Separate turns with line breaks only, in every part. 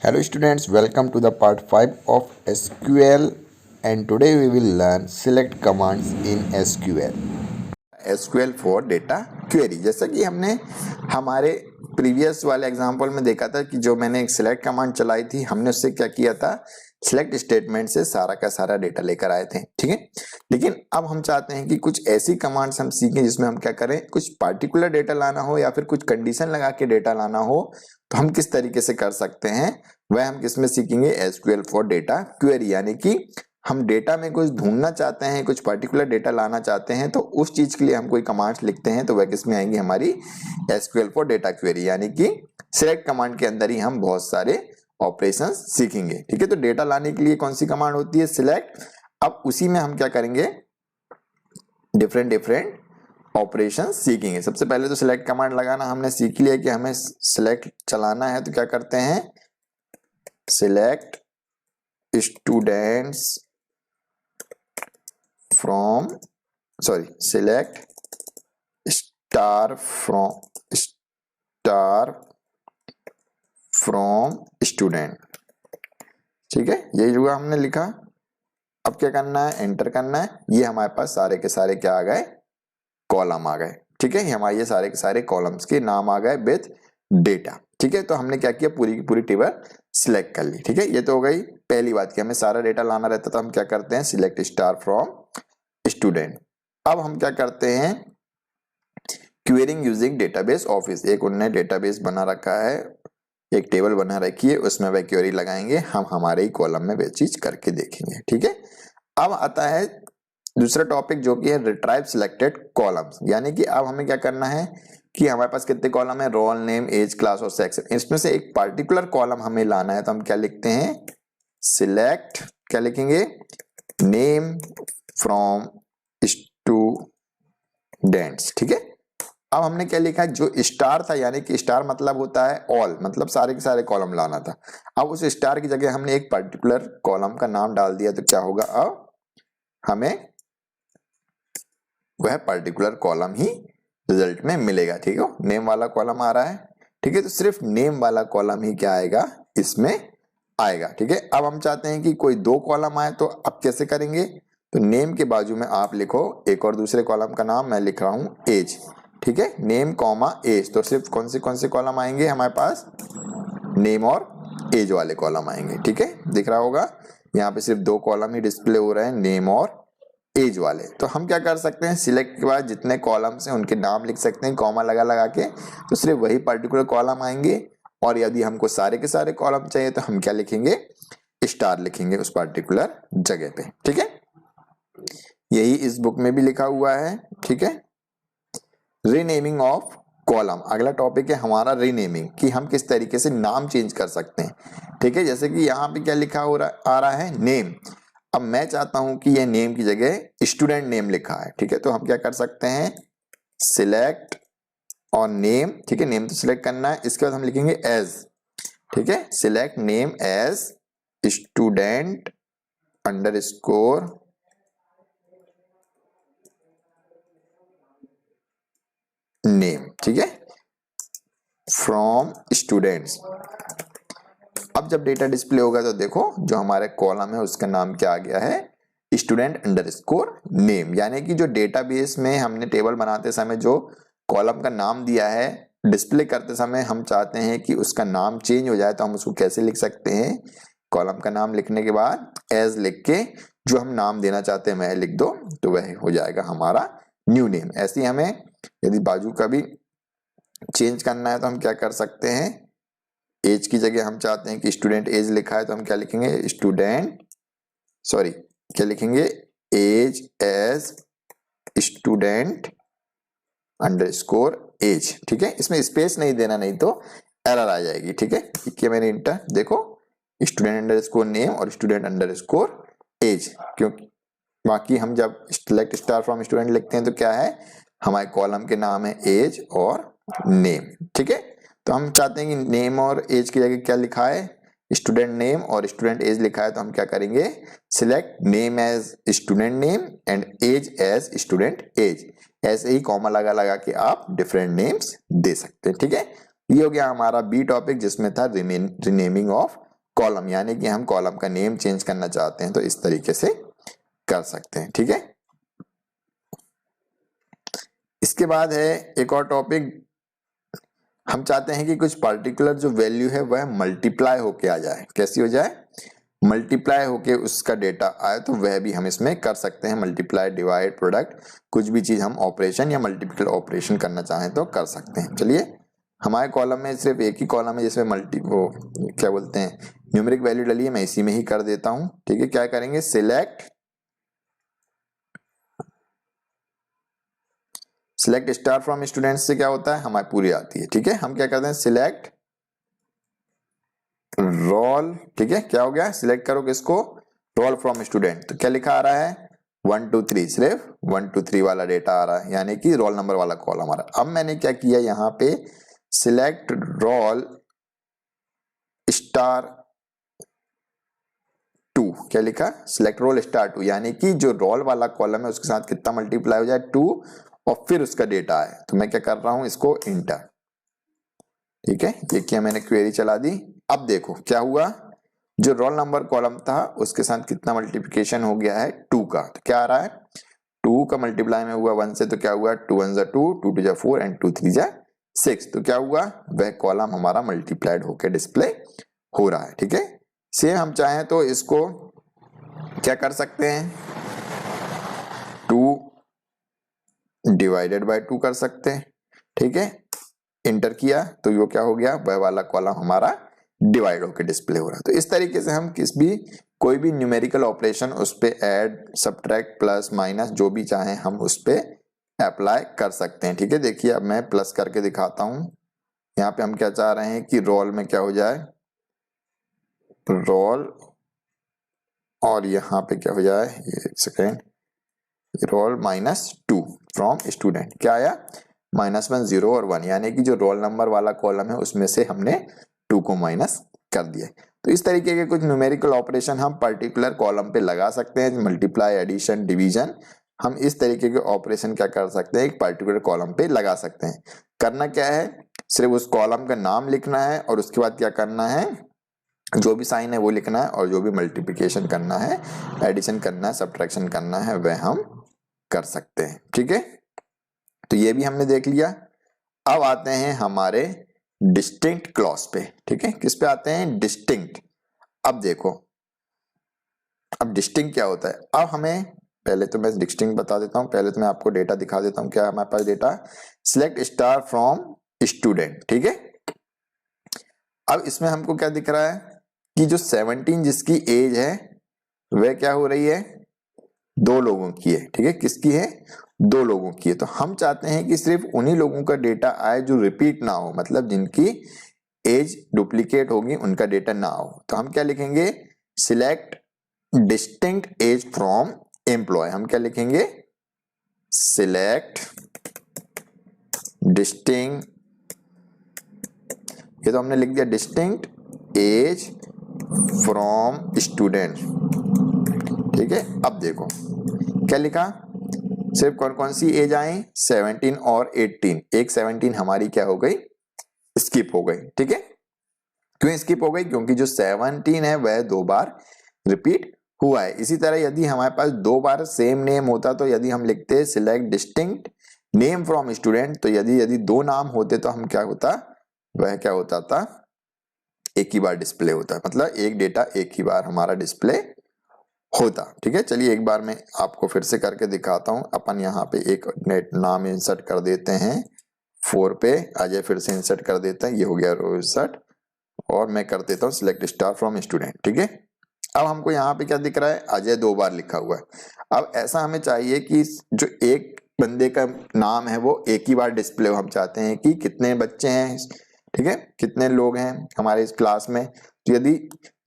Hello students, welcome to the part 5 of SQL and today we will learn select commands in SQL. SQL for data query। जैसा कि हमने हमारे previous वाले example में देखा था कि जो मैंने एक सिलेक्ट कमांड चलाई थी, हमने उससे क्या किया था, सिलेक्ट स्टेटमेंट से सारा का सारा डेटा लेकर आए थे। ठीक है, लेकिन अब हम चाहते हैं कि कुछ ऐसी कमांड्स हम सीखें जिसमें हम क्या करें, कुछ पार्टिकुलर डेटा लाना हो या फिर कुछ कंडीशन लगा के डेटा लाना हो तो हम किस तरीके से कर सकते हैं, वह हम किसमें सीखेंगे, एसक्यूएल फॉर डेटा क्वेरी। यानी कि हम डेटा में कुछ ढूंढना चाहते हैं, कुछ पर्टिकुलर डेटा लाना चाहते हैं, तो उस चीज के लिए हम कोई कमांड्स लिखते हैं तो वह किसमें आएंगी, हमारी एसक्यूएल फॉर डेटा क्वेरी। यानी कि सिलेक्ट कमांड के अंदर ही हम बहुत सारे ऑपरेशंस सीखेंगे। ठीक है, तो डेटा लाने के लिए कौन सी कमांड होती है, सिलेक्ट। अब उसी में हम क्या करेंगे, डिफरेंट ऑपरेशन सीखेंगे। सबसे पहले तो सिलेक्ट कमांड लगाना हमने सीख लिया कि हमें सिलेक्ट चलाना है, तो क्या करते हैं, select students from select star from student. ठीक है, यही जो हमने लिखा। अब क्या करना है, एंटर करना है। ये हमारे पास सारे के सारे क्या आ गए, कॉलम आ गए। ठीक है, हमारे ये सारे के सारे कॉलम्स के नाम आ गए विद डेटा। ठीक है, तो हमने क्या किया, पूरी की पूरी टेबल सिलेक्ट कर ली। ठीक है, ये तो हो गई पहली बात कि हमें सारा डेटा लाना रहता तो हम क्या करते हैं, सिलेक्ट स्टार फ्रॉम स्टूडेंट। अब हम क्या करते हैं, क्वेरिंग यूजिंग डेटाबेस ऑफिस। एक उन्होंने डेटाबेस बना रखा है, एक टेबल बना रखी है, उसमें वह क्वेरी लगाएंगे, हम हमारे ही कॉलम में वह चीज करके देखेंगे। ठीक है, अब आता है दूसरा टॉपिक जो कि है रिट्राइव सिलेक्टेड कॉलम्स। यानी कि अब हमें क्या करना है कि हमारे पास कितने कॉलम है, रोल नेम, एज, क्लास और सेक्शन। इसमें से एक पार्टिकुलर कॉलम हमें लाना है, तो हम क्या लिखते हैं, सिलेक्ट, क्या लिखेंगे, नेम फ्रॉम स्टूडेंट्स। ठीक है, अब हमने क्या लिखा है, जो स्टार था, यानी कि स्टार मतलब होता है ऑल, मतलब सारे के सारे कॉलम लाना था। अब उस स्टार की जगह हमने एक पर्टिकुलर कॉलम का नाम डाल दिया, तो क्या होगा, अब हमें वह पर्टिकुलर कॉलम ही रिजल्ट में मिलेगा। ठीक है, नेम वाला कॉलम आ रहा है। ठीक है, तो सिर्फ नेम वाला कॉलम ही क्या आएगा, इसमें आएगा। ठीक है, अब हम चाहते हैं कि कोई दो कॉलम आए, तो अब कैसे करेंगे, तो नेम के बाजू में आप लिखो एक और दूसरे कॉलम का नाम, मैं लिख रहा हूं एज। ठीक है, नेम कॉमा एज, तो सिर्फ कौन से कॉलम आएंगे हमारे पास, नेम और एज वाले कॉलम आएंगे। ठीक है, दिख रहा होगा यहाँ पे सिर्फ दो कॉलम ही डिस्प्ले हो रहे हैं, नेम और एज वाले। तो हम क्या कर सकते हैं, सिलेक्ट के बाद जितने कॉलम्स हैं उनके नाम लिख सकते हैं कॉमा लगा लगा के, तो सिर्फ वही पर्टिकुलर कॉलम आएंगे। और यदि हमको सारे के सारे कॉलम चाहिए तो हम क्या लिखेंगे, स्टार लिखेंगे उस पर्टिकुलर जगह पे। ठीक है, यही इस बुक में भी लिखा हुआ है। ठीक है, रीनेमिंग ऑफ कॉलम अगला टॉपिक है हमारा, रीनेमिंग, कि हम किस तरीके से नाम चेंज कर सकते हैं। ठीक है, जैसे कि यहाँ पे क्या लिखा आ रहा है, नेम। अब मैं चाहता हूं कि यह नेम की जगह स्टूडेंट नेम लिखा है। ठीक है, तो हम क्या कर सकते हैं, सिलेक्ट और नेम। ठीक है, नेम तो सिलेक्ट करना है, इसके बाद हम लिखेंगे एज। ठीक है, select name as student underscore name. ठीक है, फ्रॉम स्टूडेंट्स। अब जब डेटा डिस्प्ले होगा तो देखो जो हमारे कॉलम है उसका नाम क्या आ गया है, स्टूडेंट अंडरस्कोर नेम। यानी कि जो डेटाबेस में हमने टेबल बनाते समय जो कॉलम का नाम दिया है, डिस्प्ले करते समय हम चाहते हैं कि उसका नाम चेंज हो जाए, तो हम उसको कैसे लिख सकते हैं, कॉलम का नाम लिखने के बाद एज लिख के जो हम नाम देना चाहते हैं वह लिख दो, तो वह हो जाएगा हमारा न्यू नेम। ऐसे ही हमें यदि बाजू का भी चेंज करना है तो हम क्या कर सकते हैं, एज की जगह हम चाहते हैं कि स्टूडेंट एज लिखा है, तो हम क्या लिखेंगे, क्या लिखेंगे, age as student underscore age. ठीक है, इसमें स्पेस नहीं देना, नहीं तो एरर आ जाएगी। ठीक है, किया मैंने इंटर, देखो स्टूडेंट अंडरस्कोर नेम और स्टूडेंट अंडरस्कोर एज, क्योंकि बाकी हम जब सिलेक्ट स्टार फ्रॉम स्टूडेंट लिखते हैं तो क्या है, हमारे कॉलम के नाम है एज और नेम। ठीक है, तो हम चाहते हैं कि नेम और एज की जगह क्या लिखा है, स्टूडेंट नेम और स्टूडेंट एज लिखा है, तो हम क्या करेंगे, select name as student name and age as student age. ऐसे ही कॉमा लगा लगा के आप डिफरेंट नेम्स दे सकते हैं। ठीक है, ये हो गया हमारा बी टॉपिक जिसमें था रीनेमिंग ऑफ कॉलम, यानी कि हम कॉलम का नेम चेंज करना चाहते हैं तो इस तरीके से कर सकते हैं। ठीक है, इसके बाद है एक और टॉपिक, हम चाहते हैं कि कुछ पर्टिकुलर जो वैल्यू है वह मल्टीप्लाई होके आ जाए। कैसी हो जाए? मल्टीप्लाई होके उसका डेटा आए, तो वह भी हम इसमें कर सकते हैं। मल्टीप्लाई, डिवाइड, प्रोडक्ट, कुछ भी चीज हम ऑपरेशन या मल्टीपल ऑपरेशन करना चाहें तो कर सकते हैं। चलिए, हमारे कॉलम में सिर्फ एक ही कॉलम है जिसमें वो क्या बोलते हैं, न्यूमेरिक वैल्यू डली है, मैं इसी में ही कर देता हूं। ठीक है, क्या करेंगे, सिलेक्ट स्टार फ्रॉम स्टूडेंट्स से क्या होता है, हमारी पूरी आती है। ठीक है, हम क्या करते हैं, सिलेक्ट रोल। ठीक है, क्या हो गया, सिलेक्ट करो किसको, रोल फ्रॉम स्टूडेंट। तो क्या लिखा आ रहा है, 1 2 3, सिर्फ 1 2 3 वाला डेटा आ रहा है, यानी कि रोल नंबर वाला कॉलम आ रहा है। अब मैंने क्या किया, यहाँ पे सिलेक्ट रोल स्टार 2, क्या लिखा, सिलेक्ट रोल स्टार 2, यानी कि जो रोल वाला कॉलम है उसके साथ कितना मल्टीप्लाई हो जाए, 2, और फिर उसका डेटा है। तो मैं क्या कर रहा हूं, इसको इंटर। ठीक है, ये किया मैंने, क्वेरी चला दी। अब देखो क्या हुआ, जो रोल नंबर कॉलम था उसके साथ कितना मल्टीप्लिकेशन हो गया है, 2 का। तो क्या आ रहा है, 2 का मल्टीप्लाई में हुआ 1 से, तो क्या हुआ, 2 1 2, 2 2 4 एंड 2 3 6। तो क्या हुआ, वह कॉलम हमारा मल्टीप्लाइड होकर डिस्प्ले हो रहा है। ठीक है, सेम हम चाहें तो इसको क्या कर सकते हैं, 2 डिवाइडेड बाय 2 कर सकते हैं। ठीक है, इंटर किया तो ये क्या हो गया, वह वाला कॉलम हमारा डिवाइड होकर डिस्प्ले हो रहा है। तो इस तरीके से हम कोई भी न्यूमेरिकल ऑपरेशन उस पे ऐड, सब्ट्रैक्ट, प्लस, माइनस, जो भी चाहें हम उस पे अप्लाई कर सकते हैं। ठीक है, देखिए अब मैं प्लस करके दिखाता हूं। यहाँ पे हम क्या चाह रहे हैं कि रोल में क्या हो जाए, रोल, और यहाँ पे क्या हो जाए, एक सेकेंड, रोल -2 फ्रॉम स्टूडेंट। क्या आया, -1 0 और 1, यानी कि जो रोल नंबर वाला कॉलम है उसमें से हमने 2 को माइनस कर दिया। तो इस तरीके के कुछ न्यूमेरिकल ऑपरेशन हम पर्टिकुलर कॉलम पे लगा सकते हैं, मल्टीप्लाई, एडिशन, डिवीजन, हम इस तरीके के ऑपरेशन क्या कर सकते हैं, एक पर्टिकुलर कॉलम पे लगा सकते हैं। करना क्या है, सिर्फ उस कॉलम का नाम लिखना है और उसके बाद क्या करना है, जो भी साइन है वो लिखना है, और जो भी मल्टीप्लिकेशन करना है, एडिशन करना है, सब्ट्रैक्शन करना है, वह हम कर सकते हैं। ठीक है, तो ये भी हमने देख लिया। अब आते हैं हमारे डिस्टिंक्ट क्लॉज पे। ठीक है, किस पे आते हैं, डिस्टिंक्ट। अब देखो, अब डिस्टिंक्ट क्या होता है, अब हमें पहले तो मैं डिस्टिंक्ट बता देता हूं, पहले तो मैं आपको डेटा दिखा देता हूं। क्या हमारे पास data, select star from student. ठीक है, अब इसमें हमको क्या दिख रहा है कि जो 17 जिसकी एज है वह क्या हो रही है, 2 लोगों की है। ठीक है, किसकी है, 2 लोगों की है। तो हम चाहते हैं कि सिर्फ उन्हीं लोगों का डेटा आए जो रिपीट ना हो, मतलब जिनकी एज डुप्लीकेट होगी उनका डेटा ना हो। तो हम क्या लिखेंगे, select distinct age from employ. हम क्या लिखेंगे, सिलेक्ट डिस्टिंक्ट, ये तो हमने लिख दिया, डिस्टिंक्ट एज फ्रॉम स्टूडेंट। ठीक है, अब देखो क्या लिखा, सिर्फ कौन कौन सी एज आई, 17 और 18। एक 17 हमारी क्या हो गई, स्किप हो गई। ठीक है, क्यों स्किप हो गई, क्योंकि जो 17 है वह 2 बार रिपीट हुआ है। इसी तरह यदि हमारे पास 2 बार सेम नेम होता, तो यदि हम लिखते select distinct name from student, तो यदि 2 नाम होते तो हम क्या होता, वह क्या होता था, एक ही बार डिस्प्ले होता, मतलब एक डेटा एक ही बार हमारा डिस्प्ले होता। ठीक है, चलिए एक बार मैं आपको फिर से करके दिखाता हूं। अपन यहाँ पे एक नेट नाम इंसर्ट कर देते हैं, 4 पे अजय फिर से इंसर्ट कर देते हैं, ये हो गया रो इंसर्ट, और मैं कर देता हूँ सिलेक्ट स्टार फ्रॉम स्टूडेंट। ठीक है, अब हमको यहाँ पे क्या दिख रहा है, अजय 2 बार लिखा हुआ है। अब ऐसा हमें चाहिए कि जो एक बंदे का नाम है वो एक ही बार डिस्प्ले हो। हम चाहते हैं कि कितने बच्चे हैं, ठीक है, कितने लोग हैं हमारे इस क्लास में। तो यदि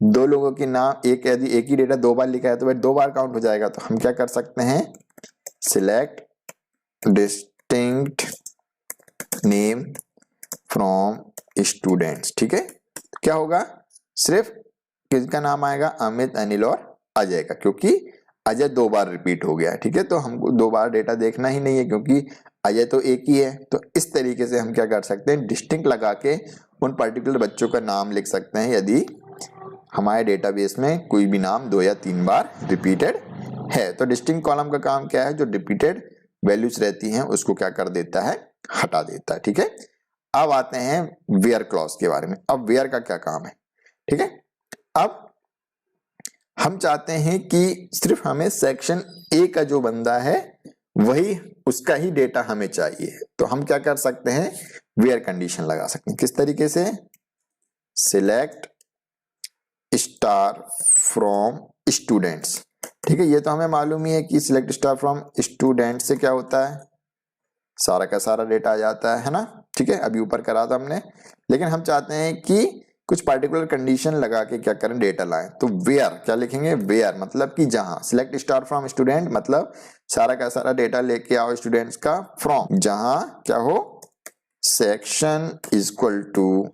2 लोगों के नाम यदि एक ही डेटा 2 बार लिखा है तो वह 2 बार काउंट हो जाएगा। तो हम क्या कर सकते हैं, select distinct name from students. ठीक है, क्या होगा, सिर्फ किसका नाम आएगा, अमित, अनिल और अजय का, क्योंकि अजय 2 बार रिपीट हो गया। ठीक है, तो हमको 2 बार डेटा देखना ही नहीं है, क्योंकि अजय तो एक ही है। तो इस तरीके से हम क्या कर सकते हैं, डिस्टिंक्ट लगा के उन पर्टिकुलर बच्चों का नाम लिख सकते हैं, यदि हमारे डेटाबेस में कोई भी नाम 2 या 3 बार रिपीटेड है। तो डिस्टिंक्ट कॉलम का काम क्या है, जो रिपीटेड वैल्यूज रहती हैं उसको क्या कर देता है, हटा देता है। ठीक है, अब आते हैं वेयर क्लॉज के बारे में। अब वेयर का क्या काम है, ठीक है, अब हम चाहते हैं कि सिर्फ हमें सेक्शन ए का जो बंदा है वही, उसका ही डेटा हमें चाहिए। तो हम क्या कर सकते हैं, वेयर कंडीशन लगा सकते हैं। किस तरीके से, सिलेक्ट स्टार फ्रॉम स्टूडेंट्स। ठीक है, ये तो हमें मालूम ही है कि सिलेक्ट स्टार फ्रॉम स्टूडेंट से क्या होता है, सारा का सारा डेटा आ जाता है ना। ठीक है, अभी ऊपर करा था हमने, लेकिन हम चाहते हैं कि कुछ पर्टिकुलर कंडीशन लगा के क्या करें, डेटा लाएं। तो वेयर क्या लिखेंगे, वेयर मतलब कि जहां, सिलेक्ट स्टार फ्रॉम स्टूडेंट मतलब सारा का सारा डेटा लेके आओ स्टूडेंट्स का, फ्रॉम जहां क्या हो, सेक्शन इज इक्वल टू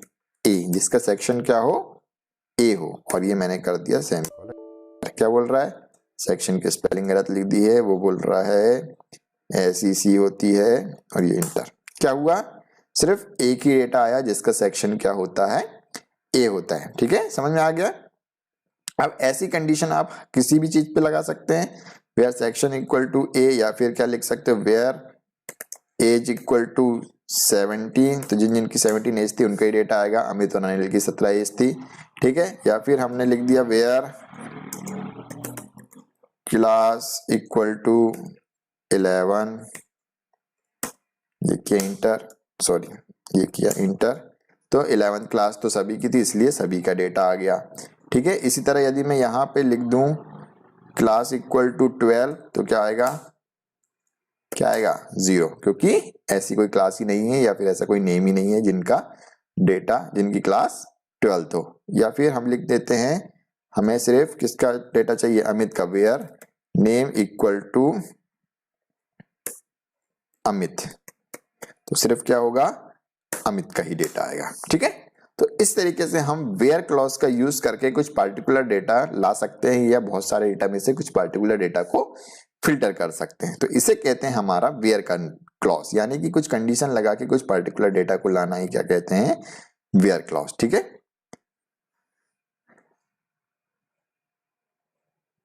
ए, जिसका सेक्शन क्या हो, ए हो। और ये मैंने कर दिया सेम, क्या बोल रहा है, सेक्शन की स्पेलिंग गलत लिख दी है, वो बोल रहा है SEC होती है, और ये इंटर। क्या हुआ, सिर्फ एक ही डेटा आया जिसका सेक्शन क्या होता है, ए होता है। ठीक है, समझ में आ गया। अब ऐसी कंडीशन आप किसी भी चीज पे लगा सकते हैं, वेयर सेक्शन इक्वल टू ए, या फिर क्या लिख सकते हो, वेयर एज इक्वल टू 17। तो जिन जिनकी 17 एज थी उनका ही डेटा आएगा, अमित और अनिल की 17 एज थी। ठीक है, या फिर हमने लिख दिया वेयर क्लास इक्वल टू 11, ये किया इंटर, सॉरी ये किया इंटर, तो 11th क्लास तो सभी की थी इसलिए सभी का डेटा आ गया। ठीक है, इसी तरह यदि मैं यहाँ पे लिख दूं क्लास इक्वल टू 12, तो क्या आएगा, क्या आएगा, 0, क्योंकि ऐसी कोई क्लास ही नहीं है या फिर ऐसा कोई नेम ही नहीं है जिनका डेटा, जिनकी क्लास 12th हो। या फिर हम लिख देते हैं, हमें सिर्फ किसका डेटा चाहिए, अमित का, where name equal to Amit, तो सिर्फ क्या होगा, अमित का ही डेटा आएगा। ठीक है, तो इस तरीके से हम वेयर क्लॉज का यूज करके कुछ पार्टिकुलर डेटा ला सकते हैं, या बहुत सारे डेटा में से कुछ पार्टिकुलर डेटा को फिल्टर कर सकते हैं। तो इसे कहते हैं हमारा वेयर का क्लॉज, यानी कि कुछ कंडीशन लगा के कुछ पार्टिकुलर डेटा को लाना ही क्या कहते हैं, वेयर क्लॉज। ठीक है,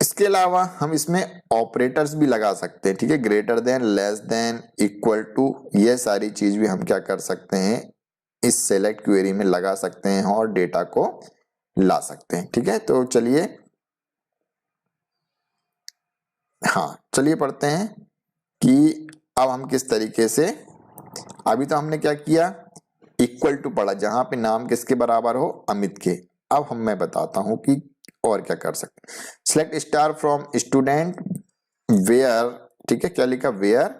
इसके अलावा हम इसमें ऑपरेटर्स भी लगा सकते हैं। ठीक है, greater than, less than, equal to, ये सारी चीज भी हम क्या कर सकते हैं, इस सेलेक्ट क्वेरी में लगा सकते हैं और डेटा को ला सकते हैं। ठीक है, तो चलिए, हाँ चलिए पढ़ते हैं कि अब हम किस तरीके से, अभी तो हमने क्या किया, इक्वल टू पढ़ा जहां पे नाम किसके बराबर हो, अमित के। अब मैं बताता हूं कि और क्या कर सकते, select star from student where, ठीक है, क्या लिखा, where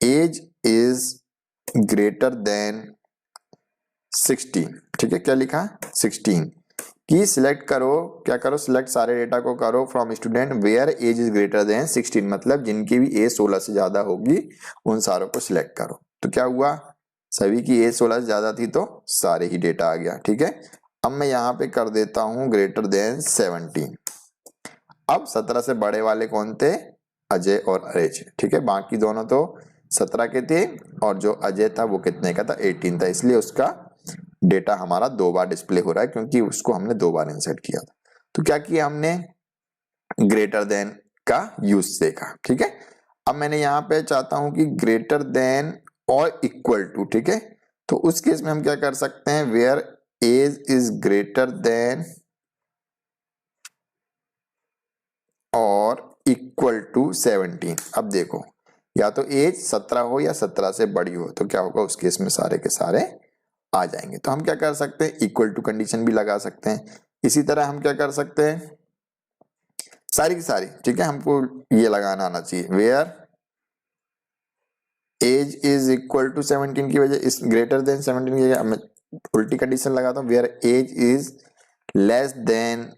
age is greater than 16। ठीक है, क्या लिखा, 16 की सिलेक्ट करो, क्या करो, सिलेक्ट सारे डेटा को करो from student where age is greater than 16, मतलब जिनकी भी एज 16 से ज्यादा होगी उन सारों को सिलेक्ट करो। तो क्या हुआ, सभी की एज 16 से ज्यादा थी तो सारे ही डेटा आ गया। ठीक है, अब मैं यहाँ पे कर देता हूं ग्रेटर देन 17। अब 17 से बड़े वाले कौन थे, अजय और अरेज। ठीक है, बाकी दोनों तो 17 के थे, और जो अजय था वो कितने का था, 18 था, इसलिए उसका डेटा हमारा 2 बार डिस्प्ले हो रहा है क्योंकि उसको हमने 2 बार इंसर्ट किया था। तो क्या किया हमने, ग्रेटर देन का यूज देखा। ठीक है, अब मैंने यहाँ पे चाहता हूं कि ग्रेटर देन और इक्वल टू। ठीक है, तो उस केस में हम क्या कर सकते हैं, where age is greater than और इक्वल टू 17। अब देखो, या तो एज 17 हो या 17 से बड़ी हो, तो क्या होगा, उस केस में सारे के सारे आ जाएंगे। तो हम क्या कर सकते हैं, इक्वल टू कंडीशन भी लगा सकते हैं। इसी तरह हम क्या कर सकते हैं, सारी की सारी, ठीक है, हमको ये लगाना आना चाहिए, where age is equal to 17 की वजह इस ग्रेटर देन 17 की जगह मैं उल्टी कंडीशन लगाता हूँ, where age is less than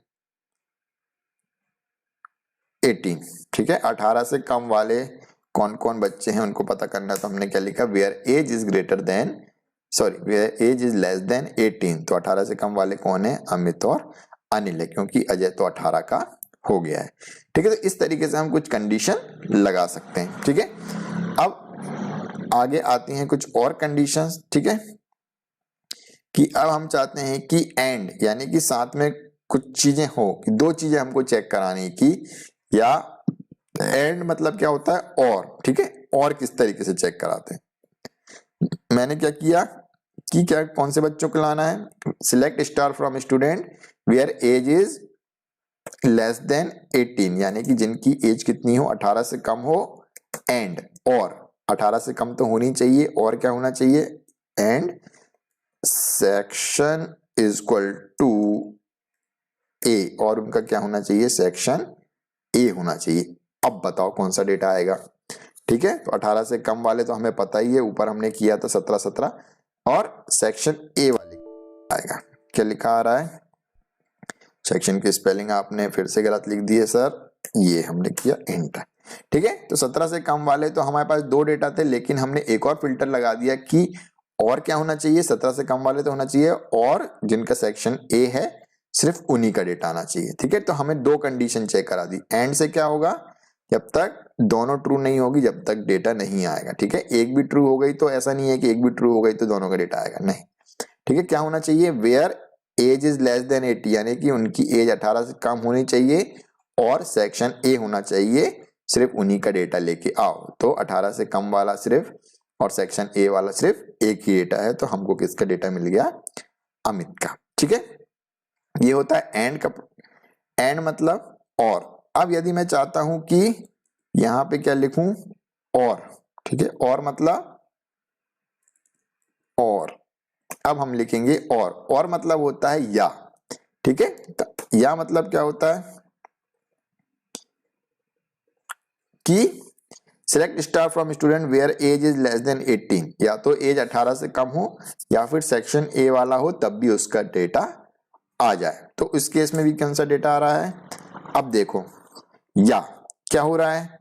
18। ठीक है, 18 से कम वाले कौन कौन बच्चे हैं उनको पता करना, तो हमने क्या लिखा, where age is greater than, sorry where age is less than 18। तो 18 से कम वाले कौन है, अमित और अनिल है, क्योंकि अजय तो 18 का हो गया है। ठीक है, तो इस तरीके से हम कुछ कंडीशन लगा सकते हैं। ठीक है, अब आगे आती हैं कुछ और कंडीशंस। ठीक है, कि अब हम चाहते हैं कि एंड, यानी कि साथ में कुछ चीजें हो कि दो चीजें हमको चेक करानी की, या एंड मतलब क्या होता है और, ठीक है, और किस तरीके से चेक कराते हैं। मैंने क्या किया कि क्या कौन से बच्चों को लाना है, select star from student where age is less than 18, यानी कि जिनकी एज कितनी हो, 18 से कम हो, एंड और 18 से कम तो होनी चाहिए, और क्या होना चाहिए, and section is equal to A, और उनका क्या होना चाहिए, सेक्शन ए होना चाहिए। अब बताओ कौन सा डेटा आएगा, ठीक है। तो 18 से कम वाले तो हमें पता ही है, ऊपर हमने किया था 17 और सेक्शन ए वाले आएगा। क्या लिखा आ रहा है, सेक्शन की स्पेलिंग आपने फिर से गलत लिख दी है सर, ये हमने किया एंटर, ठीक है। तो 17 से कम वाले तो हमारे पास दो डेटा थे, लेकिन हमने एक और फिल्टर लगा दिया कि और क्या होना चाहिए, 17 से कम वाले तो होना चाहिए, और जिनका सेक्शन ए है सिर्फ उन्हीं का डेटा आना चाहिए, ठीक है। तो हमें दो कंडीशन चेक करा दी। एंड से क्या होगा, जब तक दोनों ट्रू नहीं होगी जब तक डेटा नहीं आएगा, ठीक है। एक भी ट्रू हो गई तो ऐसा नहीं है कि एक भी ट्रू हो गई तो दोनों का डेटा आएगा, नहीं, ठीक है। क्या होना चाहिए, where age is less than 80, यानी कि उनकी एज 18 से कम होनी चाहिए, और सेक्शन ए होना चाहिए, सिर्फ उन्हीं का डेटा लेके आओ। तो 18 से कम वाला सिर्फ और सेक्शन ए वाला सिर्फ एक ही डेटा है, तो हमको किसका डेटा मिल गया, अमित का, ठीक है। ये होता है एंड का, एंड मतलब और। अब यदि मैं चाहता हूं कि यहां पे क्या लिखूं, और, ठीक है, और मतलब और, अब हम लिखेंगे और मतलब होता है या, ठीक है। या मतलब क्या होता है कि select star from student where age is less than 18, या तो एज 18 से कम हो या फिर सेक्शन ए वाला हो, तब भी उसका डेटा आ जाए। तो इस केस में भी कौन सा डेटा आ रहा है, अब देखो, या क्या हो रहा है,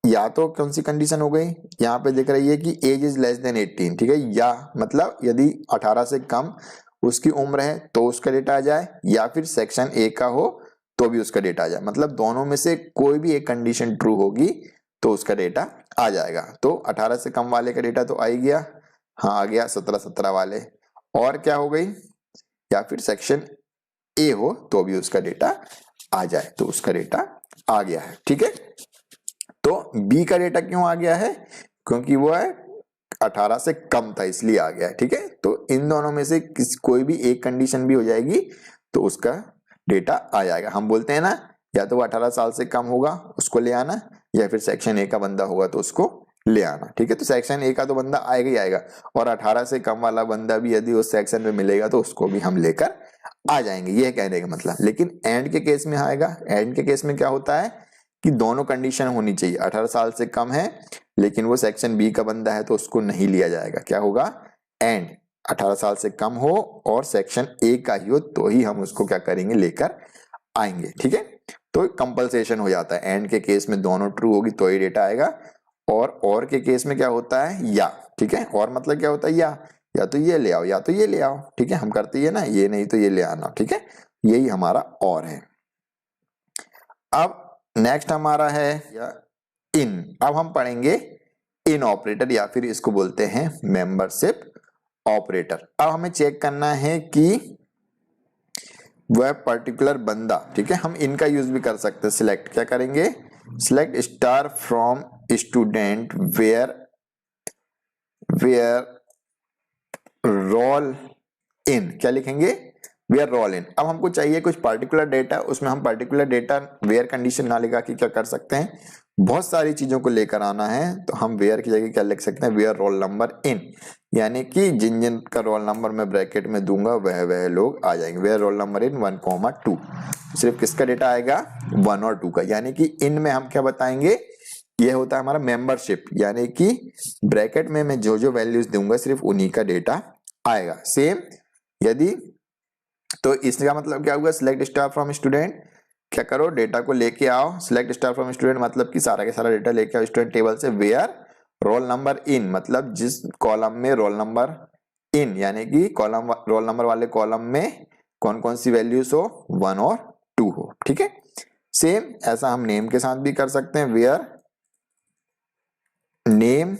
या तो कौन सी कंडीशन हो गई, यहाँ पे दिख रही है कि एज इज लेस देन 18, ठीक है। या मतलब यदि 18 से कम उसकी उम्र है तो उसका डेटा आ जाए, या फिर सेक्शन ए का हो तो भी उसका डेटा आ जाए, मतलब दोनों में से कोई भी एक कंडीशन ट्रू होगी तो उसका डेटा आ जाएगा। तो 18 से कम वाले का डेटा तो आ ही गया, हाँ आ गया 17 वाले, और क्या हो गई, या फिर सेक्शन ए हो तो भी उसका डेटा आ जाए, तो उसका डेटा आ गया है, ठीक है। तो बी का डेटा क्यों आ गया है, क्योंकि वो है 18 से कम था इसलिए आ गया है, ठीक है। तो इन दोनों में से कोई भी एक कंडीशन भी हो जाएगी तो उसका डेटा आ जाएगा। हम बोलते हैं ना, या तो वो 18 साल से कम होगा उसको ले आना, या फिर सेक्शन ए का बंदा होगा तो उसको ले आना, ठीक है। तो सेक्शन ए का तो बंदा आएगा ही आएगा, और 18 से कम वाला बंदा भी यदि उस सेक्शन में मिलेगा तो उसको भी हम लेकर आ जाएंगे, ये कहने का मतलब। लेकिन एंड के केस में आएगा, एंड के केस में क्या होता है कि दोनों कंडीशन होनी चाहिए, 18 साल से कम है लेकिन वो सेक्शन बी का बंदा है तो उसको नहीं लिया जाएगा। क्या होगा, एंड 18 साल से कम हो और सेक्शन ए का ही हो तो ही हम उसको क्या करेंगे, लेकर आएंगे, ठीक है। तो कंपलसेशन हो जाता है, एंड के केस में दोनों ट्रू होगी तो ही डेटा आएगा, और के केस में क्या होता है, या, ठीक है। और मतलब क्या होता है, या तो ये ले आओ या तो ये ले आओ, ठीक है। हम करते ही है ना, ये नहीं तो ये ले आना, ठीक है। यही हमारा और है। अब नेक्स्ट हमारा है इन। अब हम पढ़ेंगे इन ऑपरेटर, या फिर इसको बोलते हैं मेंबरशिप ऑपरेटर। अब हमें चेक करना है कि वह पर्टिकुलर बंदा, ठीक है, हम इनका यूज भी कर सकते हैं। सिलेक्ट क्या करेंगे, select star from student where where roll in, क्या लिखेंगे, वेयर रोल इन। अब हमको चाहिए कुछ पर्टिकुलर डेटा, उसमें हम पर्टिकुलर डेटा वेयर कंडीशन ना लगा के क्या कर सकते हैं, बहुत सारी चीजों को लेकर आना है, तो हम वेयर की जगह क्या लिख सकते हैं, वेयर रोल नंबर इन, यानी कि जिन जिन का रोल नंबर मैं ब्रैकेट में दूंगा वह लोग आ जाएंगे। वेयर रोल नंबर इन 1, 2, सिर्फ किसका डेटा आएगा, 1 और 2 का। यानी कि इन में हम क्या बताएंगे, ये होता है हमारा मेंबरशिप, यानी कि ब्रैकेट में मैं जो जो वैल्यूज दूंगा सिर्फ उन्हीं का डेटा आएगा। सेम यदि, तो इसका मतलब क्या हुआ, सिलेक्ट स्टार फ्रॉम स्टूडेंट, क्या करो डेटा को लेके आओ, सिलेक्ट स्टार फ्रॉम स्टूडेंट मतलब कि सारा के सारा डेटा लेके आओ स्टूडेंट टेबल से। वेयर रोल नंबर इन मतलब जिस कॉलम में रोल नंबर इन, यानी कि कॉलम रोल नंबर वाले कॉलम में कौन कौन सी वैल्यूज हो, 1 और 2 हो, ठीक है। सेम ऐसा हम नेम के साथ भी कर सकते हैं, वेयर नेम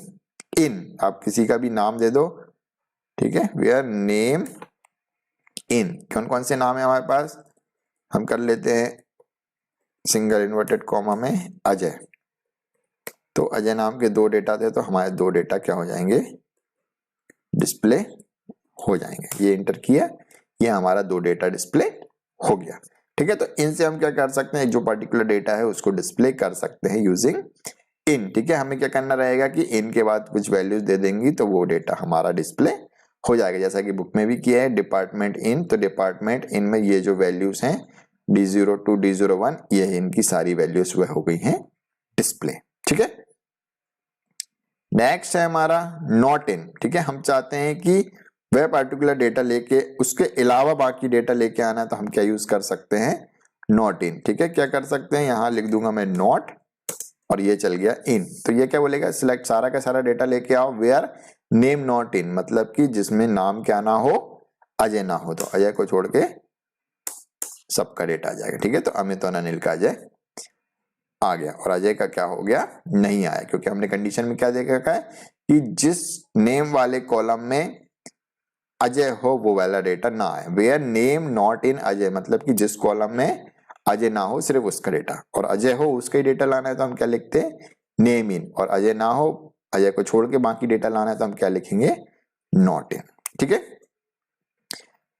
इन, आप किसी का भी नाम दे दो, ठीक है। वेयर नेम इन, कौन कौन से नाम है हमारे पास, हम कर लेते हैं सिंगल इन्वर्टेड कॉमा में अजय। तो अजय नाम के 2 डेटा थे, तो हमारे 2 डेटा क्या हो जाएंगे, डिस्प्ले हो जाएंगे। ये इंटर किया, ये हमारा 2 डेटा डिस्प्ले हो गया। ठीक है, तो इनसे हम क्या कर सकते हैं, जो पर्टिकुलर डेटा है उसको डिस्प्ले कर सकते हैं यूजिंग इन। ठीक है, हमें क्या करना रहेगा कि इन के बाद कुछ वैल्यूज दे देंगी तो वो डेटा हमारा डिस्प्ले हो जाएगा, जैसा कि बुक में भी किया है डिपार्टमेंट इन। तो डिपार्टमेंट इन में ये जो वैल्यूज हैं D02 D01, ये इनकी सारी वैल्यूज वह हो गई हैं डिस्प्ले। ठीक है, नेक्स्ट है हमारा नॉट इन। ठीक है, हम चाहते हैं कि वह पर्टिकुलर डेटा लेके उसके अलावा बाकी डेटा लेके आना है, तो हम क्या यूज कर सकते हैं, नॉट इन। ठीक है, क्या कर सकते हैं, यहां लिख दूंगा मैं नॉट और ये चल गया इन। तो ये क्या बोलेगा, सिलेक्ट सारा का सारा डेटा लेके आओ वेयर नेम नॉट इन, मतलब कि जिसमें नाम क्या ना हो, अजय ना हो। तो अजय को छोड़ के सबका डेटा आ जाएगा। ठीक है, तो अमित और अनिल का अजय आ गया और अजय का क्या हो गया, नहीं आया, क्योंकि हमने कंडीशन में क्या देखा है कि जिस नेम वाले कॉलम में अजय हो वो वाला डेटा ना आए। Where name not in Ajay, मतलब कि जिस कॉलम में अजय ना हो सिर्फ उसका डेटा, और अजय हो उसका ही डेटा लाना है तो हम क्या लिखते हैं, नेम इन। और अजय ना हो, अजय को छोड़ के बाकी डेटा लाना है तो हम क्या लिखेंगे, नॉट इन। ठीक है,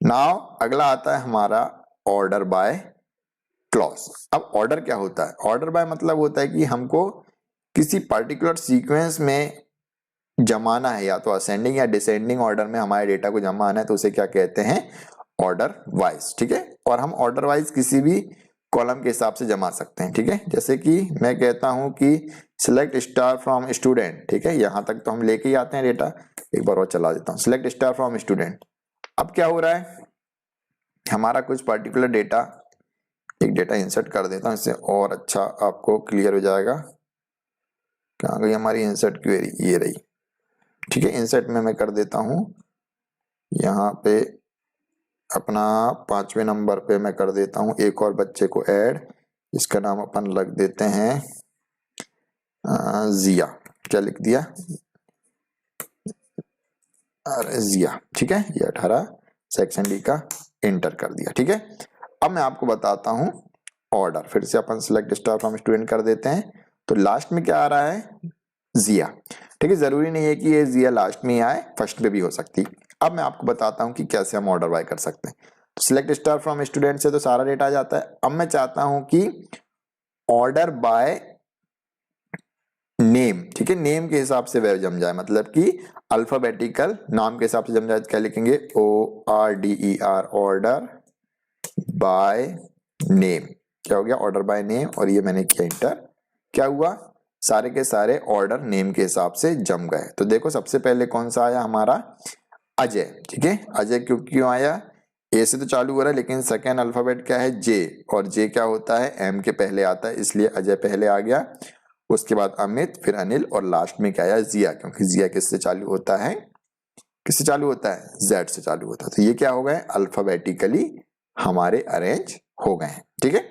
नाउ अगला आता है हमारा ऑर्डर बाय क्लॉज। अब ऑर्डर क्या होता है, ऑर्डर बाय मतलब होता है कि हमको किसी पर्टिकुलर सीक्वेंस में जमाना है, या तो असेंडिंग या डिसेंडिंग ऑर्डर में हमारे डेटा को जमा आना है, तो उसे क्या कहते हैं, ऑर्डर वाइज। ठीक है, और हम ऑर्डर वाइज किसी भी कॉलम के हिसाब से जमा सकते हैं। ठीक है, जैसे कि मैं कहता हूं कि सिलेक्ट स्टार फ्रॉम स्टूडेंट। ठीक है, यहां तक तो हम लेके ही आते हैं डेटा, एक बार और चला देता हूं, सिलेक्ट स्टार फ्रॉम स्टूडेंट। अब क्या हो रहा है, हमारा कुछ पर्टिकुलर डेटा, एक डेटा इंसर्ट कर देता हूं, इससे और अच्छा आपको क्लियर हो जाएगा। कहां गई हमारी इंसर्ट क्वेरी, ये रही। ठीक है, इंसर्ट में मैं कर देता हूं यहाँ पे अपना 5वें नंबर पे मैं कर देता हूं एक और बच्चे को ऐड, इसका नाम अपन लग देते हैं जिया। क्या लिख दिया, अरे जिया। ठीक है, ये 18 सेक्शन डी का इंटर कर दिया। ठीक है, अब मैं आपको बताता हूं ऑर्डर। फिर से अपन सिलेक्ट स्टार फ्रॉम स्टूडेंट कर देते हैं, तो लास्ट में क्या आ रहा है, जिया। ठीक है, जरूरी नहीं है कि ये जिया लास्ट में आए, फर्स्ट में भी हो सकती। अब मैं आपको बताता हूं कि कैसे हम ऑर्डर बाय कर सकते हैं। तो सिलेक्ट स्टार फ्रॉम स्टूडेंट से तो सारा डेटा आ जाता है। अब मैं चाहता हूं कि ऑर्डर बाय नेम। ठीक है, नेम के हिसाब से वह जम जाए, मतलब कि अल्फाबेटिकल नाम के हिसाब से जम जाए। क्या लिखेंगे, ORDER, ऑर्डर बाय नेम। क्या हो गया, ऑर्डर बाय नेम, और ये मैंने किया इंटर। क्या हुआ, सारे के सारे ऑर्डर नेम के हिसाब से जम गए। तो देखो सबसे पहले कौन सा आया हमारा, अजय। ठीक है, अजय क्यों आया, ए से तो चालू हो रहा है, लेकिन सेकेंड अल्फाबेट क्या है, जे, और जे क्या होता है, एम के पहले आता है, इसलिए अजय पहले आ गया। उसके बाद अमित, फिर अनिल, और लास्ट में क्या आया, जिया, क्योंकि जिया किससे चालू होता है, किससे चालू होता है, जेड से चालू होता है। तो ये क्या हो गए, अल्फाबेटिकली हमारे अरेंज हो गए। ठीक है,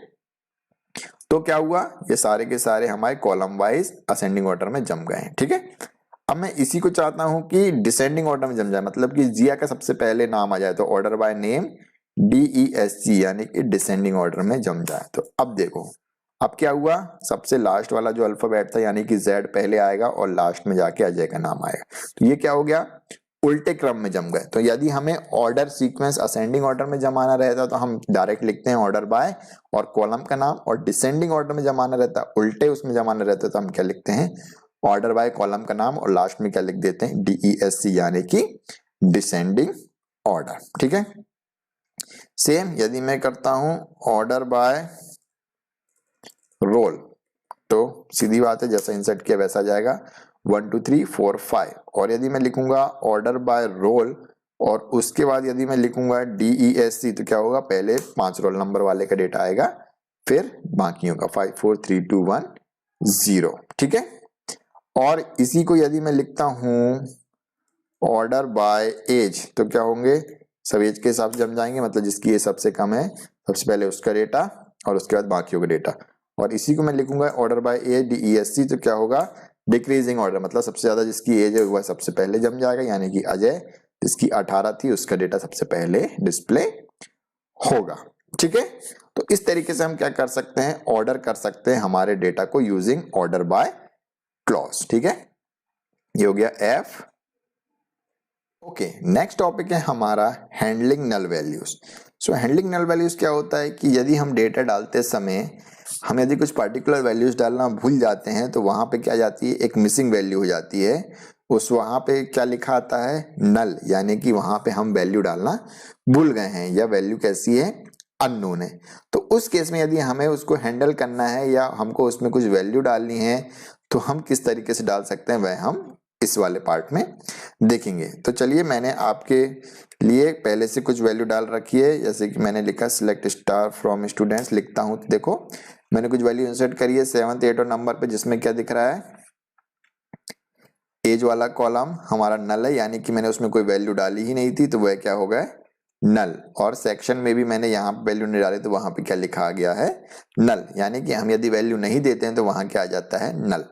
तो क्या हुआ, ये सारे के सारे हमारे कॉलम वाइज असेंडिंग ऑर्डर में जम गए हैं। ठीक है, अब मैं इसी को चाहता हूं कि डिसेंडिंग ऑर्डर में जम जाए, मतलब कि जिया का सबसे पहले नाम आ जाए, तो ऑर्डर बाय नेम DESG, यानी कि डिसेंडिंग ऑर्डर में जम जाए। तो अब देखो, अब क्या हुआ, सबसे लास्ट वाला जो अल्फाबेट था यानी कि जेड पहले आएगा और लास्ट में जाके अजय का नाम आएगा। तो ये क्या हो गया, उल्टे क्रम में जम गए। तो यदि हमें ऑर्डर सीक्वेंस असेंडिंग ऑर्डर में जमाना रहता तो हम डायरेक्ट लिखते हैं ऑर्डर बाय और कॉलम का नाम, और डिसेंडिंग ऑर्डर में जमाना रहता, उल्टे उसमें जमाना रहता तो हम क्या लिखते हैं, ऑर्डर बाय कॉलम का नाम, और लास्ट में क्या लिख देते हैं, DESC, यानी कि डिसेंडिंग ऑर्डर। ठीक है, सेम यदि मैं करता हूं ऑर्डर बाय रोल, तो सीधी बात है जैसा इंसर्ट किया वैसा जाएगा, 1 2 3 4 5। और यदि मैं लिखूंगा ऑर्डर बाय रोल और उसके बाद यदि मैं लिखूंगा DESC, तो क्या होगा, पहले 5 रोल नंबर वाले का डेटा आएगा, फिर बाकियों का 5 4 3 2 1 0। ठीक है, और इसी को यदि मैं लिखता हूं ऑर्डर बाय एज, तो क्या होंगे, सब एज के हिसाब से जम जाएंगे, मतलब जिसकी एज सबसे कम है सबसे पहले उसका डेटा और उसके बाद बाकियों का डेटा। और इसी को मैं लिखूंगा ऑर्डर बाय एज DESC, तो क्या होगा, डिक्रीजिंग ऑर्डर, मतलब सबसे ज्यादा जिसकी एज है वह सबसे पहले जम जाएगा, यानी कि अजय जिसकी 18 थी उसका डेटा सबसे पहले डिस्प्ले होगा। ठीक है, तो इस तरीके से हम क्या कर सकते हैं, ऑर्डर कर सकते हैं हमारे डेटा को यूजिंग ऑर्डर बाय क्लॉज। ठीक है, ये हो गया एफ। ओके, नेक्स्ट टॉपिक है हमारा हैंडलिंग नल वैल्यूज। सो हैंडलिंग नल वैल्यूज क्या होता है कि यदि हम डेटा डालते समय हम यदि कुछ पर्टिकुलर वैल्यूज डालना भूल जाते हैं तो वहां पे क्या जाती है, एक मिसिंग वैल्यू हो जाती है। उस वहां पे क्या लिखा आता है, नल, यानी कि वहां पे हम वैल्यू डालना भूल गए हैं या वैल्यू कैसी है, अननोन है। तो उस केस में यदि हमें उसको हैंडल करना है या हमको उसमें कुछ वैल्यू डालनी है तो हम किस तरीके से डाल सकते हैं वह हम इस वाले पार्ट में देखेंगे। तो चलिए, मैंने आपके लिए पहले से कुछ वैल्यू डाल रखी है, जैसे कि मैंने लिखा सिलेक्ट स्टार फ्रॉम स्टूडेंट्स, लिखता हूं तो देखो मैंने कुछ वैल्यू इंसर्ट करी है 7th 8 और नंबर पे, जिसमें क्या दिख रहा है, एज वाला कॉलम हमारा नल है, यानी कि मैंने उसमें कोई वैल्यू डाली ही नहीं थी तो वह क्या हो गया, नल। और सेक्शन में भी मैंने यहाँ पे वैल्यू नहीं डाली तो वहां पे क्या लिखा गया है, नल, यानी कि हम यदि वैल्यू नहीं देते हैं तो वहां क्या आ जाता है, नल।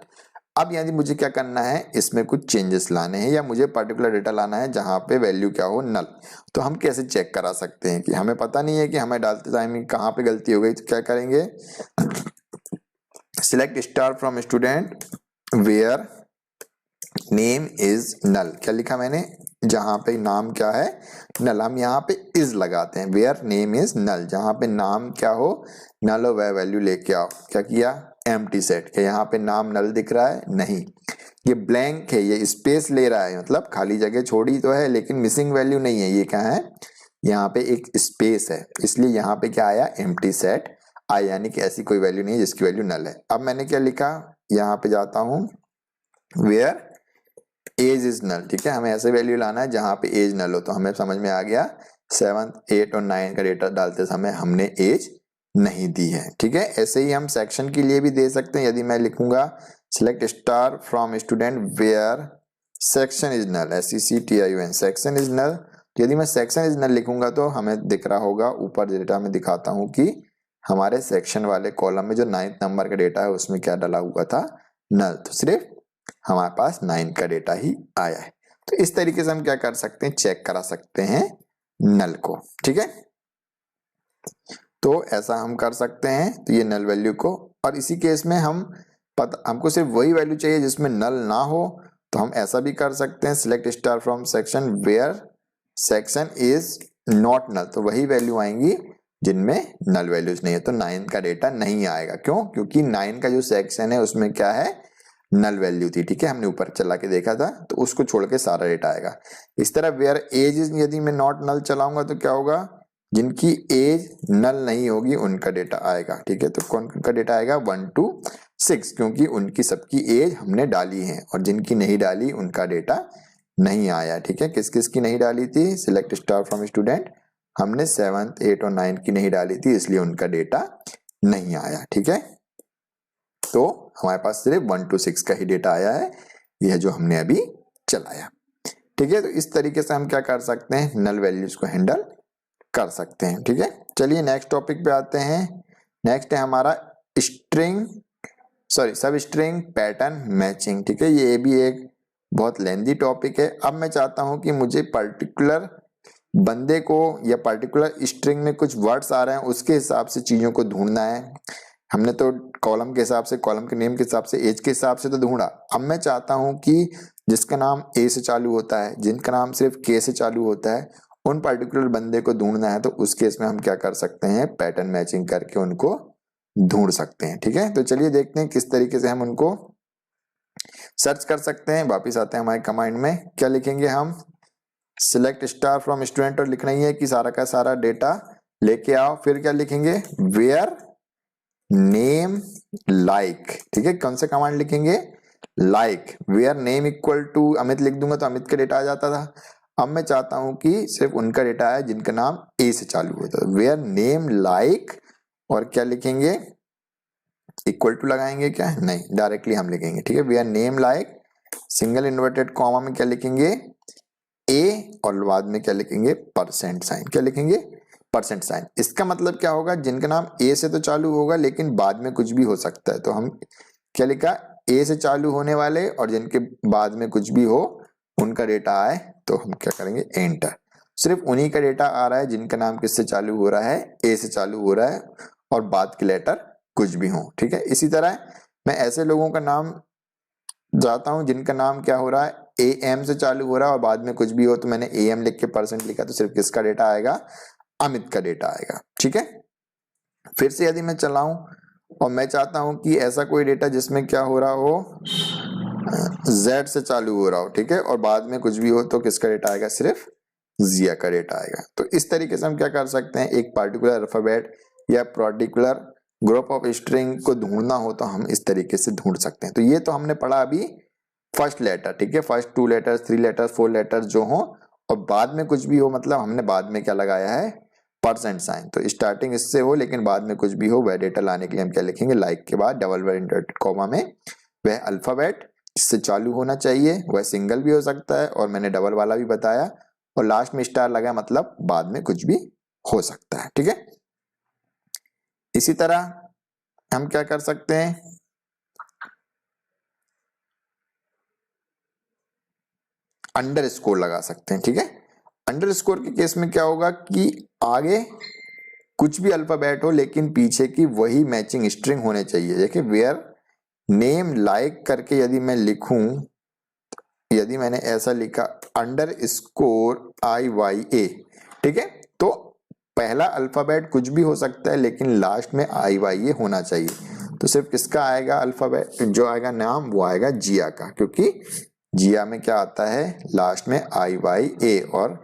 अब यदि मुझे क्या करना है, इसमें कुछ चेंजेस लाने हैं या मुझे पर्टिकुलर डेटा लाना है जहां पे वैल्यू क्या हो, नल, तो हम कैसे चेक करा सकते हैं कि हमें पता नहीं है कि हमें डालते टाइम कहाँ पे गलती हो गई, तो क्या करेंगे, select star from student where name is null, क्या लिखा मैंने, जहां पे नाम क्या है, नल, हम यहाँ पे इज लगाते हैं, वेयर नेम इज नल, जहां पे नाम क्या हो, नल हो, वह वैल्यू लेके आओ। क्या किया, एम्प्टी सेट, क्या यहाँ पे नाम नल दिख रहा है, नहीं, ये ब्लैंक है, ये स्पेस ले रहा है, मतलब खाली जगह छोड़ी तो है लेकिन मिसिंग वैल्यू नहीं है, ये क्या है, यहाँ पे एक स्पेस है, इसलिए यहाँ पे क्या आया, एम्प्टी सेट आया, यानी कि ऐसी कोई वैल्यू नहीं है जिसकी वैल्यू नल है। अब मैंने क्या लिखा, यहाँ पे जाता हूं, वेयर एज इज नल, ठीक है, हमें ऐसे वैल्यू लाना है जहां पे एज नल हो, तो हमें समझ में आ गया 7th 8 और 9 का डेटा डालते समय हमने एज नहीं दी है। ठीक है, ऐसे ही हम सेक्शन के लिए भी दे सकते हैं, यदि मैं लिखूंगा select star from student where section is null, SECTION, section is null, तो यदि मैं सेक्शन इज नल लिखूंगा तो हमें दिख रहा होगा, ऊपर डेटा में दिखाता हूं कि हमारे सेक्शन वाले कॉलम में जो 9th नंबर का डेटा है उसमें क्या डाला हुआ था, नल, तो सिर्फ हमारे पास 9 का डेटा ही आया है। तो इस तरीके से हम क्या कर सकते हैं, चेक करा सकते हैं नल को। ठीक है, तो ऐसा हम कर सकते हैं, तो ये नल वैल्यू को, और इसी केस में हमको सिर्फ वही वैल्यू चाहिए जिसमें नल ना हो, तो हम ऐसा भी कर सकते हैं, select star from section where section is not null, तो वही वैल्यू आएंगी जिनमें नल वैल्यूज नहीं है, तो 9 का डेटा नहीं आएगा। क्यों, क्योंकि 9 का जो सेक्शन है उसमें क्या है, नल वैल्यू थी। ठीक है, हमने ऊपर चला के देखा था, तो उसको छोड़ के सारा डेटा आएगा। इस तरह वेयर एज इज, यदि मैं नॉट नल चलाऊंगा तो क्या होगा, जिनकी एज नल नहीं होगी उनका डेटा आएगा। ठीक है, तो कौन का डेटा आएगा, 1 to 6, क्योंकि उनकी सबकी एज हमने डाली है, और जिनकी नहीं डाली उनका डेटा नहीं आया। ठीक है, किस किस की नहीं डाली थी, सिलेक्ट स्टार फ्रॉम स्टूडेंट, हमने 7th 8 और 9 की नहीं डाली थी, इसलिए उनका डेटा नहीं आया। ठीक है, तो हमारे पास सिर्फ 1 to 6 का ही डेटा आया है, यह जो हमने अभी चलाया। ठीक है, तो इस तरीके से हम क्या कर सकते हैं, नल वैल्यूज को हैंडल कर सकते हैं। ठीक है, चलिए नेक्स्ट टॉपिक पे आते हैं। नेक्स्ट है हमारा सब स्ट्रिंग पैटर्न मैचिंग। ठीक है, ये भी एक बहुत लेंदी टॉपिक है। अब मैं चाहता हूं कि मुझे पर्टिकुलर बंदे को या पर्टिकुलर स्ट्रिंग में कुछ वर्ड्स आ रहे हैं, उसके हिसाब से चीजों को ढूंढना है। हमने तो कॉलम के हिसाब से, कॉलम के नेम के हिसाब से, एज के हिसाब से तो ढूंढा। अब मैं चाहता हूं कि जिसका नाम ए से चालू होता है, जिनका नाम सिर्फ के से चालू होता है, उन पर्टिकुलर बंदे को ढूंढना है, तो उस केस में हम क्या कर सकते हैं, पैटर्न मैचिंग करके उनको ढूंढ सकते हैं। ठीक है, तो चलिए देखते हैं किस तरीके से हम उनको सर्च कर सकते हैं। वापिस आते हैं हमारे कमांड में, क्या लिखेंगे हम, सिलेक्ट स्टार फ्रॉम स्टूडेंट, और लिखना ही है कि सारा का सारा डेटा लेके आओ। फिर क्या लिखेंगे, वेयर नेम लाइक। ठीक है, कौन सा कमांड लिखेंगे, like, where name equal to Amit लिख दूंगा तो अमित का डेटा आ जाता था। अब मैं चाहता हूं कि सिर्फ उनका डेटा है जिनका नाम ए से चालू होता है, वेयर नेम लाइक, और क्या लिखेंगे, इक्वल टू लगाएंगे क्या, नहीं, डायरेक्टली हम लिखेंगे। ठीक है, where name like single inverted comma में क्या लिखेंगे, ए, और बाद में क्या लिखेंगे, परसेंट साइन। क्या लिखेंगे, परसेंट साइन। इसका मतलब क्या होगा, जिनका नाम ए से तो चालू होगा लेकिन बाद में कुछ भी हो सकता है, तो हम क्या लिखा, ए से चालू होने वाले और जिनके बाद में कुछ भी हो उनका डेटा आए, तो हम क्या करेंगे, एंटर। सिर्फ उन्हीं का डेटा आ रहा है जिनका नाम किससे चालू हो रहा है, ए से चालू हो रहा है, और बाद के लेटर कुछ भी हो। ठीक है, इसी तरह मैं ऐसे लोगों का नाम जाता हूं जिनका नाम क्या हो रहा है, ए एम से चालू हो रहा है और बाद में कुछ भी हो, तो मैंने ए एम लिख के परसेंट लिखा, तो सिर्फ किसका डेटा आएगा, अमित का डेटा आएगा। ठीक है, फिर से यदि मैं चलाऊं और मैं चाहता हूं कि ऐसा कोई डेटा जिसमें क्या हो रहा हो, Z से चालू हो रहा हो, ठीक है, और बाद में कुछ भी हो, तो किसका डेटा आएगा, सिर्फ जिया का डेटा आएगा। तो इस तरीके से हम क्या कर सकते हैं, एक पार्टिकुलर अल्फाबेट या पर्टिकुलर ग्रुप ऑफ स्ट्रिंग को ढूंढना हो तो हम इस तरीके से ढूंढ सकते हैं। तो ये तो हमने पढ़ा अभी फर्स्ट लेटर, ठीक है, फर्स्ट 2 लेटर्स 3 लेटर्स 4 लेटर्स जो हो और बाद में कुछ भी हो, मतलब हमने बाद में क्या लगाया है, परसेंट साइन। तो स्टार्टिंग इससे हो लेकिन बाद में कुछ भी हो, वह डेटा लाने के लिए हम क्या लिखेंगे, लाइक के बाद डबल इनवर्टेड कॉमा में वह अल्फाबेट जिससे चालू होना चाहिए, वह सिंगल भी हो सकता है और मैंने डबल वाला भी बताया, और लास्ट में स्टार लगा मतलब बाद में कुछ भी हो सकता है। ठीक है, इसी तरह हम क्या कर सकते हैं, अंडर स्कोर लगा सकते हैं। ठीक है, अंडर स्कोर के केस में क्या होगा कि आगे कुछ भी अल्फाबेट हो लेकिन पीछे की वही मैचिंग स्ट्रिंग होने चाहिए। देखिए वेयर नेम लाइक करके यदि मैं लिखूं, यदि मैंने ऐसा लिखा अंडर स्कोर IYA, ठीक है, तो पहला अल्फाबेट कुछ भी हो सकता है लेकिन लास्ट में IYA होना चाहिए। तो सिर्फ किसका आएगा अल्फाबेट, जो आएगा नाम, वो आएगा जिया का, क्योंकि जिया में क्या आता है, लास्ट में IYA, और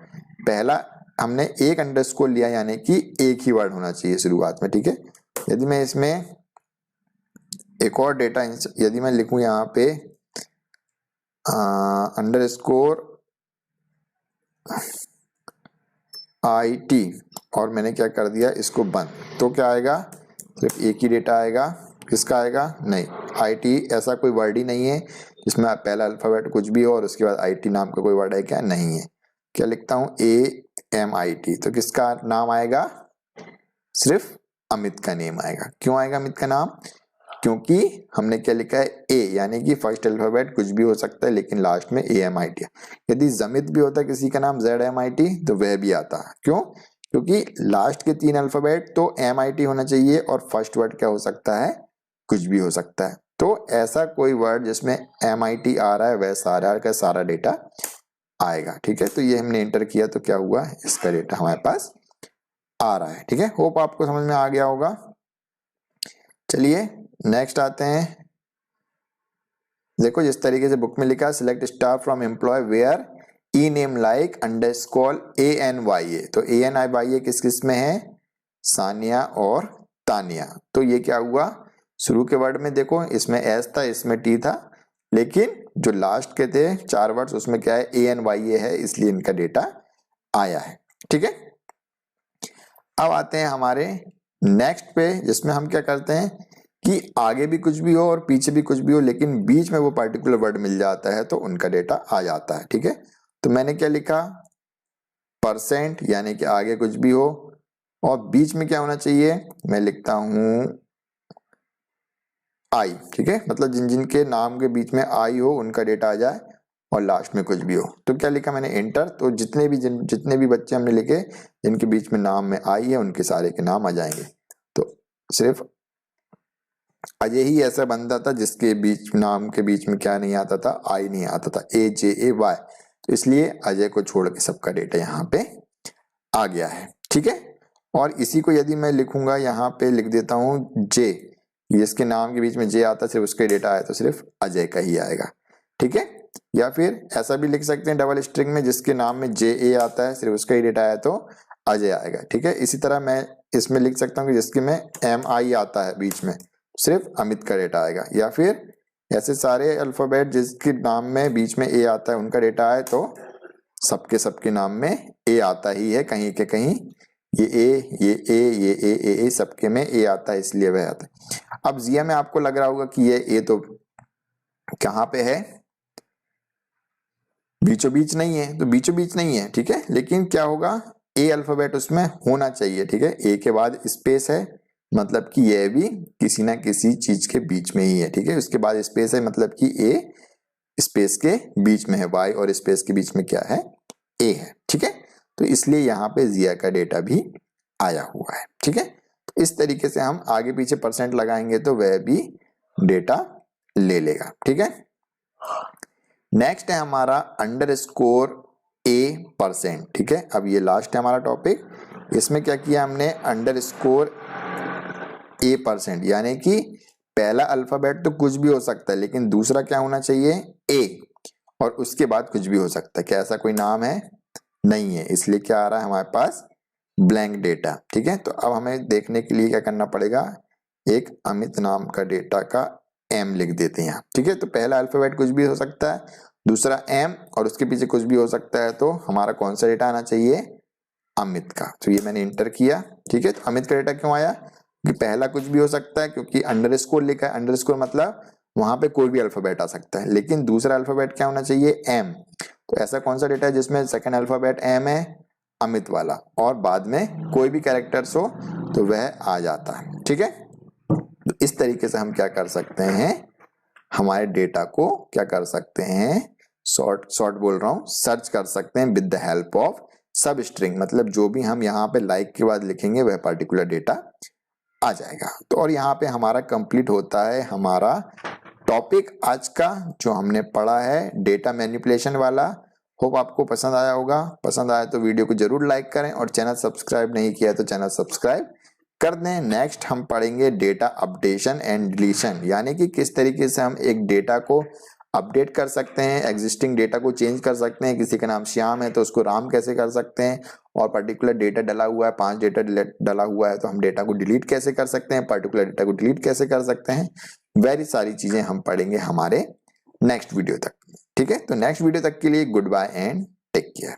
पहला हमने एक अंडरस्कोर लिया यानी कि एक ही वर्ड होना चाहिए शुरुआत में। ठीक है, यदि मैं इसमें एक और डेटा यदि मैं लिखूं यहाँ पे अंडरस्कोर IT और मैंने क्या कर दिया इसको बंद, तो क्या आएगा, सिर्फ एक ही डेटा आएगा। किसका आएगा, नहीं, IT ऐसा कोई वर्ड ही नहीं है जिसमें पहला अल्फाबेट कुछ भी हो और उसके बाद IT नाम का कोई वर्ड है क्या, नहीं है। क्या लिखता हूं, AMIT, तो किसका नाम आएगा, सिर्फ अमित का नेम आएगा। क्यों आएगा अमित का नाम, क्योंकि हमने क्या लिखा है, ए, यानी कि फर्स्ट अल्फाबेट कुछ भी हो सकता है लेकिन लास्ट में AMIT। यदि जमित भी होता किसी का नाम ZMIT तो वह भी आता। क्यों, क्योंकि लास्ट के 3 अल्फाबेट तो MIT होना चाहिए और फर्स्ट वर्ड क्या हो सकता है, कुछ भी हो सकता है। तो ऐसा कोई वर्ड जिसमें MIT आ रहा है वह सारा का सारा डेटा आएगा। ठीक है, तो ये हमने एंटर किया तो क्या हुआ, इसका डेटा हमारे पास आ रहा है। ठीक है, होप आपको समझ में आ गया होगा। चलिए नेक्स्ट आते हैं। देखो जिस तरीके से बुक में लिखा है, select star from employee where e name like underscore ANYA, तो ANYA किस किस में है, सानिया और तानिया। तो ये क्या हुआ, शुरू के वर्ड में देखो इसमें S था, इसमें T था, लेकिन जो लास्ट के थे 4 वर्ड्स उसमें क्या है, ANYA है, इसलिए इनका डेटा आया है। ठीक है, अब आते हैं हमारे नेक्स्ट पे, जिसमें हम क्या करते हैं कि आगे भी कुछ भी हो और पीछे भी कुछ भी हो लेकिन बीच में वो पर्टिकुलर वर्ड मिल जाता है तो उनका डेटा आ जाता है। ठीक है, तो मैंने क्या लिखा, परसेंट, यानी कि आगे कुछ भी हो और बीच में क्या होना चाहिए, मैं लिखता हूं I। ठीक है, मतलब जिन जिन के नाम के बीच में I हो उनका डेटा आ जाए और लास्ट में कुछ भी हो। तो क्या लिखा मैंने, एंटर, तो जितने भी बच्चे हमने लिखे जिनके बीच में नाम में I है उनके सारे के नाम आ जाएंगे। तो सिर्फ अजय ही ऐसा बनता था जिसके बीच नाम के बीच में क्या नहीं आता था, I नहीं आता था, AJAY, तो इसलिए अजय को छोड़ के सबका डेटा यहाँ पे आ गया है। ठीक है, और इसी को यदि मैं लिखूंगा यहाँ पे लिख देता हूँ J, जिसके नाम के बीच में J आता सिर्फ उसका डेटा आया तो सिर्फ अजय का ही आएगा। ठीक है, या फिर ऐसा भी लिख सकते हैं डबल स्ट्रिंग में, जिसके नाम में JA आता है सिर्फ उसका ही डेटा आया तो अजय आएगा। ठीक है, इसी तरह मैं इसमें लिख सकता हूँ कि जिसके में MI आता है बीच में सिर्फ अमित का डेटा आएगा, या फिर ऐसे सारे अल्फाबेट जिसके नाम में बीच में A आता है उनका डेटा आए तो सबके नाम में A आता ही है कहीं के कहीं, ये A, ये A, ये A सबके में A आता है इसलिए वह आता है। अब जिया में आपको लग रहा होगा कि ये A तो कहाँ पे है, बीचों बीच नहीं है, तो बीचों बीच नहीं है। ठीक है, लेकिन क्या होगा, A अल्फाबेट उसमें होना चाहिए। ठीक है, A के बाद स्पेस है मतलब कि यह भी किसी ना किसी चीज के बीच में ही है। ठीक है, उसके बाद स्पेस है मतलब कि A स्पेस के बीच में है, Y और स्पेस के बीच में क्या है, A है। ठीक है, तो इसलिए यहाँ पे जिया का डेटा भी आया हुआ है। ठीक है, तो इस तरीके से हम आगे पीछे परसेंट लगाएंगे तो वह भी डेटा ले लेगा। ठीक है, नेक्स्ट है हमारा अंडरस्कोर A%। ठीक है, अब ये लास्ट है हमारा टॉपिक। इसमें क्या किया हमने, अंडरस्कोर A%, यानी कि पहला अल्फाबेट तो कुछ भी हो सकता है लेकिन दूसरा क्या होना चाहिए, ए, और उसके बाद कुछ भी हो सकता है। क्या ऐसा कोई नाम है, नहीं है, इसलिए क्या आ रहा है हमारे पास, ब्लैंक डेटा। ठीक है, तो अब हमें देखने के लिए क्या करना पड़ेगा, एक अमित नाम का डेटा का एम लिख देते हैं यहाँ। ठीक है, तो पहला अल्फाबेट कुछ भी हो सकता है, दूसरा एम, और उसके पीछे कुछ भी हो सकता है, तो हमारा कौन सा डेटा आना चाहिए, अमित का। तो ये मैंने इंटर किया। ठीक है, तो अमित का डेटा क्यों आया, कि पहला कुछ भी हो सकता है, क्योंकि अंडरस्कोर लिखा है, अंडरस्कोर मतलब वहां पे कोई भी अल्फाबेट आ सकता है, लेकिन दूसरा अल्फाबेट क्या होना चाहिए, एम। तो ऐसा कौन सा डेटा है जिसमें सेकंड अल्फाबेट एम है, अमित वाला, और बाद में कोई भी कैरेक्टर्स हो तो वह आ जाता है। ठीक है, तो इस तरीके से हम क्या कर सकते हैं, हमारे डेटा को क्या कर सकते हैं, शॉर्ट बोल रहा हूं, सर्च कर सकते हैं विद द हेल्प ऑफ सब स्ट्रिंग, मतलब जो भी हम यहाँ पे लाइक के बाद लिखेंगे वह पर्टिकुलर डेटा आ जाएगा। तो और यहाँ पे हमारा कंप्लीट होता है हमारा टॉपिक आज का जो हमने पढ़ा है, डेटा मैनिपुलेशन वाला। होप आपको पसंद आया होगा, पसंद आया तो वीडियो को जरूर लाइक करें, और चैनल सब्सक्राइब नहीं किया तो चैनल सब्सक्राइब कर दें। नेक्स्ट हम पढ़ेंगे डेटा अपडेशन एंड डिलीशन, यानी कि किस तरीके से हम एक डेटा को अपडेट कर सकते हैं, एग्जिस्टिंग डेटा को चेंज कर सकते हैं। किसी का नाम श्याम है तो उसको राम कैसे कर सकते हैं, और पर्टिकुलर डेटा डला हुआ है, 5 डेटा डला हुआ है तो हम डेटा को डिलीट कैसे कर सकते हैं, पर्टिकुलर डेटा को डिलीट कैसे कर सकते हैं, वेरी सारी चीजें हम पढ़ेंगे हमारे नेक्स्ट वीडियो तक। ठीक है, तो नेक्स्ट वीडियो तक के लिए goodbye and take care.